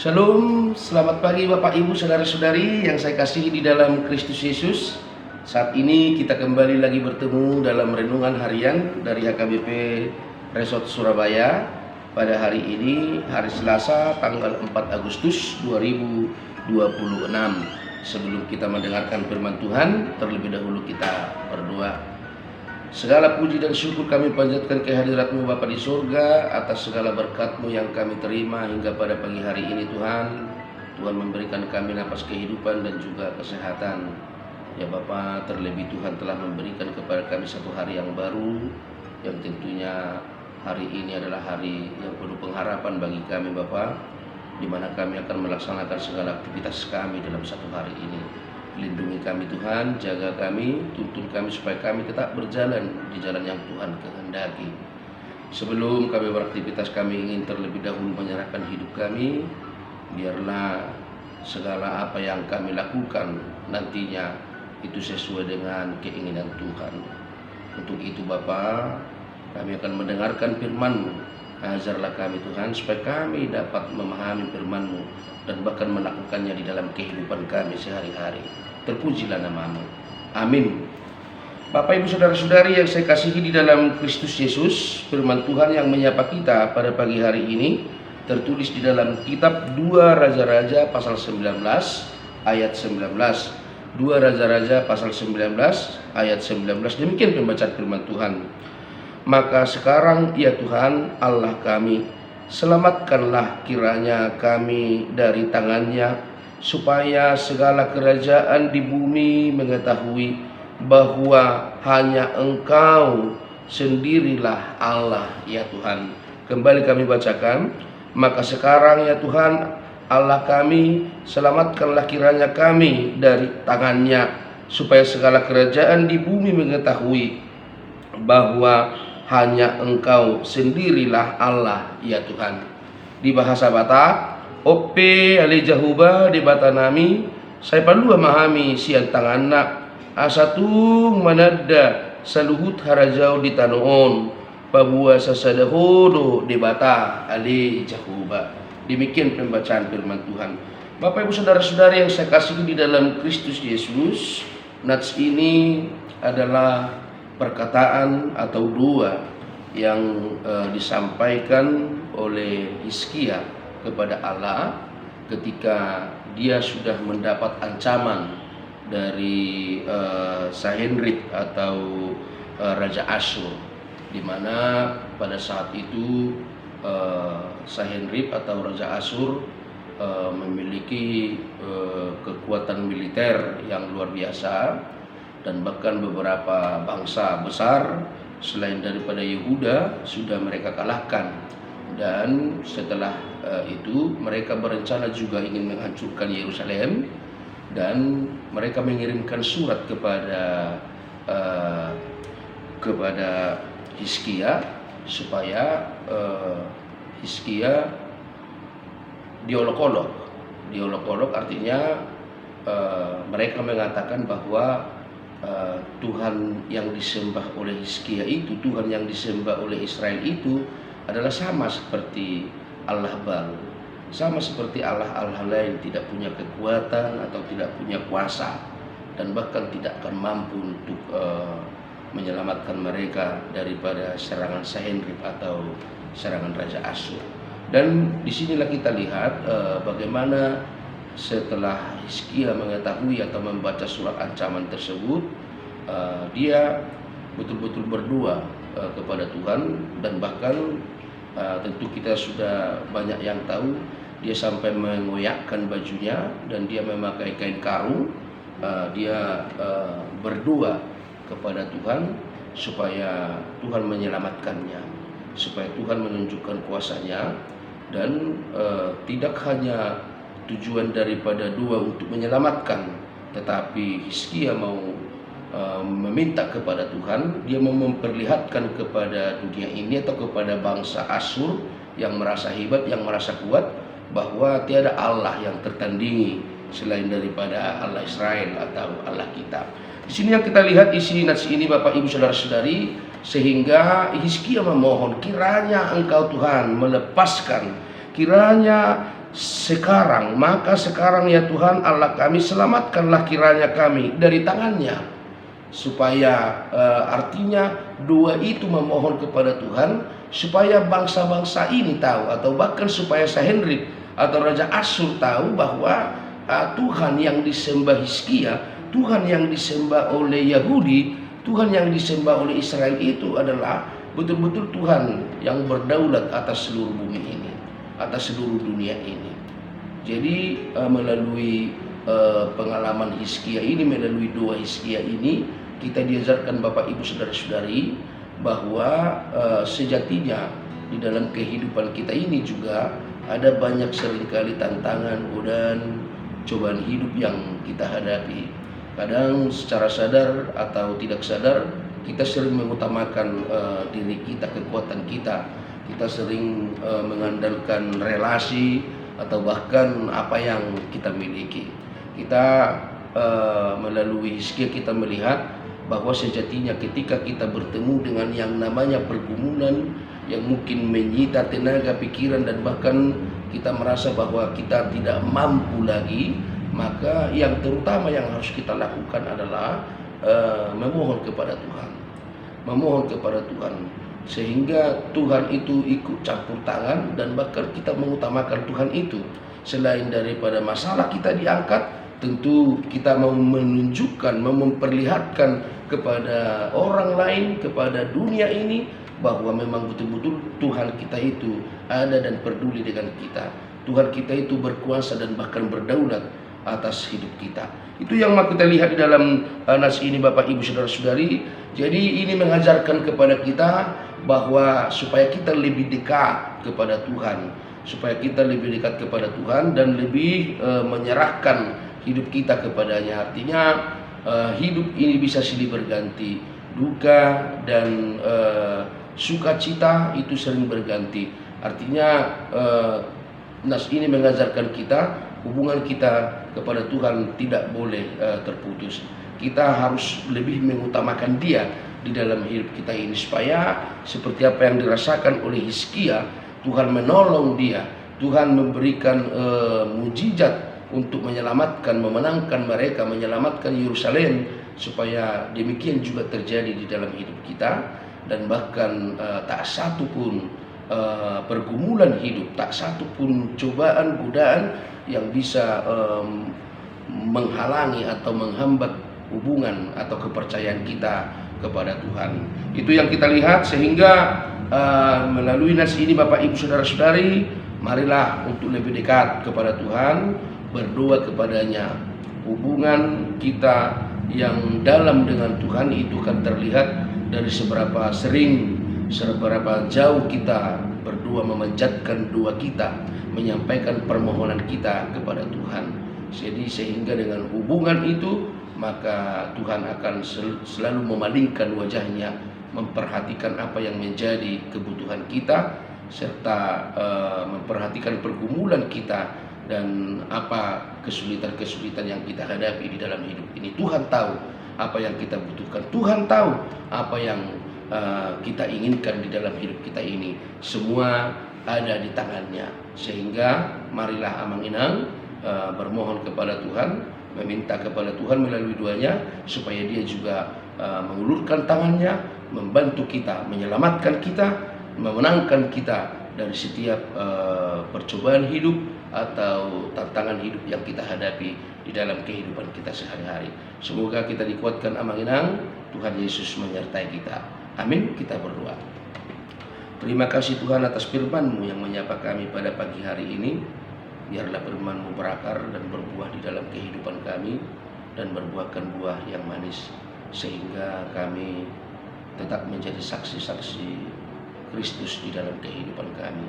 Shalom, selamat pagi Bapak Ibu Saudara-saudari yang saya kasihi di dalam Kristus Yesus. Saat ini kita kembali lagi bertemu dalam renungan harian dari HKBP Resort Surabaya. Pada hari ini, hari Selasa tanggal 4 Agustus 2026. Sebelum kita mendengarkan firman Tuhan, terlebih dahulu kita berdoa. Segala puji dan syukur kami panjatkan kehadirat-Mu Bapa di surga atas segala berkat-Mu yang kami terima hingga pada pagi hari ini Tuhan. Tuhan memberikan kami napas kehidupan dan juga kesehatan. Ya Bapa, terlebih Tuhan telah memberikan kepada kami satu hari yang baru, yang tentunya hari ini adalah hari yang penuh pengharapan bagi kami Bapa, di mana kami akan melaksanakan segala aktivitas kami dalam satu hari ini. Lindungi kami Tuhan, jaga kami, tuntun kami supaya kami tetap berjalan di jalan yang Tuhan kehendaki. Sebelum kami beraktivitas, kami ingin terlebih dahulu menyerahkan hidup kami. Biarlah segala apa yang kami lakukan nantinya itu sesuai dengan keinginan Tuhan. Untuk itu Bapa, kami akan mendengarkan firman-Mu. Ajarlah kami Tuhan supaya kami dapat memahami firman-Mu dan bahkan melakukannya di dalam kehidupan kami sehari-hari. Terpujilah nama-Mu. Amin. Bapak Ibu Saudara-saudari yang saya kasihi di dalam Kristus Yesus, firman Tuhan yang menyapa kita pada pagi hari ini tertulis di dalam kitab 2 Raja-Raja pasal 19 ayat 19. 2 Raja-Raja pasal 19 ayat 19. Demikian pembacaan firman Tuhan. Maka sekarang ya Tuhan Allah kami, selamatkanlah kiranya kami dari tangannya, supaya segala kerajaan di bumi mengetahui bahwa hanya Engkau sendirilah Allah ya Tuhan. Kembali kami bacakan. Maka sekarang ya Tuhan Allah kami, selamatkanlah kiranya kami dari tangannya, supaya segala kerajaan di bumi mengetahui bahwa hanya Engkau sendirilah Allah ya Tuhan. Di bahasa Batak, Ope ale jahuba di batanami, saya palua mahami siang tanganak, asatung manada saluhut harajau di tanoon, pabua sasadahodo di bata ale jahuba. Demikian pembacaan firman Tuhan. Bapak Ibu Saudara-saudari yang saya kasihi di dalam Kristus Yesus, nats ini adalah perkataan atau doa yang disampaikan oleh Hizkia kepada Allah ketika dia sudah mendapat ancaman dari Sanherib atau Raja Asyur, di mana pada saat itu Sanherib atau Raja Asyur memiliki kekuatan militer yang luar biasa, dan bahkan beberapa bangsa besar selain daripada Yehuda sudah mereka kalahkan. Dan setelah itu mereka berencana juga ingin menghancurkan Yerusalem, dan mereka mengirimkan surat kepada Hizkia supaya Hizkia diolok-olok. Diolok-olok artinya mereka mengatakan bahwa Tuhan yang disembah oleh Hizkia itu, Tuhan yang disembah oleh Israel itu adalah sama seperti Allah Baal, sama seperti Allah-Allah lain, tidak punya kekuatan atau tidak punya kuasa, dan bahkan tidak akan mampu untuk menyelamatkan mereka daripada serangan Sanherib atau serangan Raja Asyur. Dan disinilah kita lihat bagaimana setelah Hizkia mengetahui atau membaca surat ancaman tersebut, dia betul-betul berdoa kepada Tuhan, dan bahkan tentu kita sudah banyak yang tahu dia sampai mengoyakkan bajunya dan dia memakai kain karung. Dia berdoa kepada Tuhan supaya Tuhan menyelamatkannya, supaya Tuhan menunjukkan kuasanya, dan tidak hanya tujuan daripada doa untuk menyelamatkan, tetapi Hizkia mau meminta kepada Tuhan, dia mau memperlihatkan kepada dunia ini atau kepada bangsa Asyur yang merasa hebat, yang merasa kuat, bahwa tiada Allah yang tertandingi selain daripada Allah Israel atau Allah kita. Di sini yang kita lihat isi nats ini Bapak Ibu Saudara-saudari, sehingga Hizkia memohon kiranya Engkau Tuhan melepaskan, kiranya sekarang, maka sekarang ya Tuhan Allah kami, selamatkanlah kiranya kami dari tangannya, supaya artinya doa itu memohon kepada Tuhan supaya bangsa-bangsa ini tahu, atau bahkan supaya Sanherib atau Raja Asyur tahu bahwa Tuhan yang disembah Hizkia, Tuhan yang disembah oleh Yahudi, Tuhan yang disembah oleh Israel itu adalah betul-betul Tuhan yang berdaulat atas seluruh bumi ini, atas seluruh dunia ini. Jadi melalui pengalaman Hizkia ini, melalui doa Hizkia ini, kita diajarkan Bapak Ibu Saudara-saudari bahwa sejatinya di dalam kehidupan kita ini juga ada banyak seringkali tantangan, godaan, cobaan hidup yang kita hadapi. Kadang secara sadar atau tidak sadar kita sering mengutamakan diri kita, kekuatan kita. Kita sering mengandalkan relasi atau bahkan apa yang kita miliki. Kita melalui Hizkia kita melihat bahwa sejatinya ketika kita bertemu dengan yang namanya pergumulan yang mungkin menyita tenaga, pikiran, dan bahkan kita merasa bahwa kita tidak mampu lagi, maka yang terutama yang harus kita lakukan adalah memohon kepada Tuhan. Memohon kepada Tuhan sehingga Tuhan itu ikut campur tangan, dan bahkan kita mengutamakan Tuhan itu. Selain daripada masalah kita diangkat, tentu kita mau menunjukkan, memperlihatkan kepada orang lain, kepada dunia ini, bahwa memang betul-betul Tuhan kita itu ada dan peduli dengan kita. Tuhan kita itu berkuasa dan bahkan berdaulat atas hidup kita. Itu yang mau kita lihat di dalam nas ini Bapak Ibu Saudara-saudari. Jadi ini mengajarkan kepada kita bahwa supaya kita lebih dekat kepada Tuhan, supaya kita lebih dekat kepada Tuhan dan lebih menyerahkan hidup kita kepadanya. Artinya hidup ini bisa silih berganti, duka dan sukacita itu sering berganti. Artinya nas ini mengajarkan kita hubungan kita kepada Tuhan tidak boleh terputus. Kita harus lebih mengutamakan Dia di dalam hidup kita ini, supaya seperti apa yang dirasakan oleh Hizkia, Tuhan menolong dia, Tuhan memberikan mujizat untuk menyelamatkan, memenangkan mereka, menyelamatkan Yerusalem, supaya demikian juga terjadi di dalam hidup kita. Dan bahkan tak satu pun pergumulan hidup, tak satu pun cobaan, godaan yang bisa menghalangi atau menghambat hubungan atau kepercayaan kita kepada Tuhan. Itu yang kita lihat, sehingga melalui nas ini Bapak Ibu Saudara-saudari, marilah untuk lebih dekat kepada Tuhan, berdoa kepadanya. Hubungan kita yang dalam dengan Tuhan itu kan terlihat dari seberapa sering, seberapa jauh kita berdoa, memanjatkan doa kita, menyampaikan permohonan kita kepada Tuhan. Jadi sehingga dengan hubungan itu, maka Tuhan akan selalu memalingkan wajahnya, memperhatikan apa yang menjadi kebutuhan kita, serta memperhatikan pergumulan kita dan apa kesulitan-kesulitan yang kita hadapi di dalam hidup ini. Tuhan tahu apa yang kita butuhkan, Tuhan tahu apa yang kita inginkan di dalam hidup kita ini. Semua ada di tangannya. Sehingga marilah amang-inang bermohon kepada Tuhan, meminta kepada Tuhan melalui doanya, supaya Dia juga mengulurkan tangannya, membantu kita, menyelamatkan kita, memenangkan kita dari setiap percobaan hidup atau tantangan hidup yang kita hadapi di dalam kehidupan kita sehari-hari. Semoga kita dikuatkan amang-inang, Tuhan Yesus menyertai kita. Amin. Kita berdoa. Terima kasih Tuhan atas firman-Mu yang menyapa kami pada pagi hari ini. Biarlah firman-Mu berakar dan berbuah di dalam kehidupan kami, dan berbuahkan buah yang manis, sehingga kami tetap menjadi saksi-saksi Kristus di dalam kehidupan kami.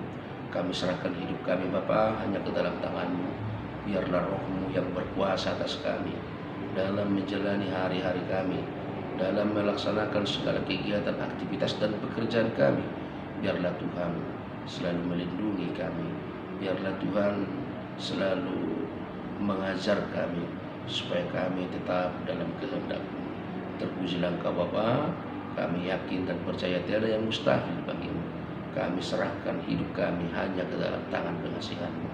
Kami serahkan hidup kami Bapa hanya ke dalam tangan-Mu. Biarlah Roh-Mu yang berkuasa atas kami dalam menjalani hari-hari kami, dalam melaksanakan segala kegiatan, aktivitas dan pekerjaan kami. Biarlah Tuhan selalu melindungi kami. Biarlah Tuhan selalu mengajar kami, supaya kami tetap dalam kehendak-Mu. Terpujilah Engkau Bapa. Kami yakin dan percaya tiada yang mustahil bagi-Mu. Kami serahkan hidup kami hanya ke dalam tangan pengasihan-Mu.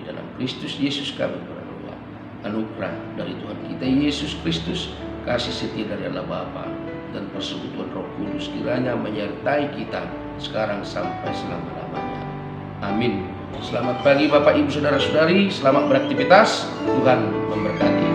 Di dalam Kristus Yesus kami berdoa. Anugerah dari Tuhan kita Yesus Kristus, kasih setia dari Allah Bapa, dan persekutuan Roh Kudus kiranya menyertai kita sekarang sampai selama-lamanya. Amin. Selamat pagi Bapak Ibu Saudara-saudari, selamat beraktivitas. Tuhan memberkati.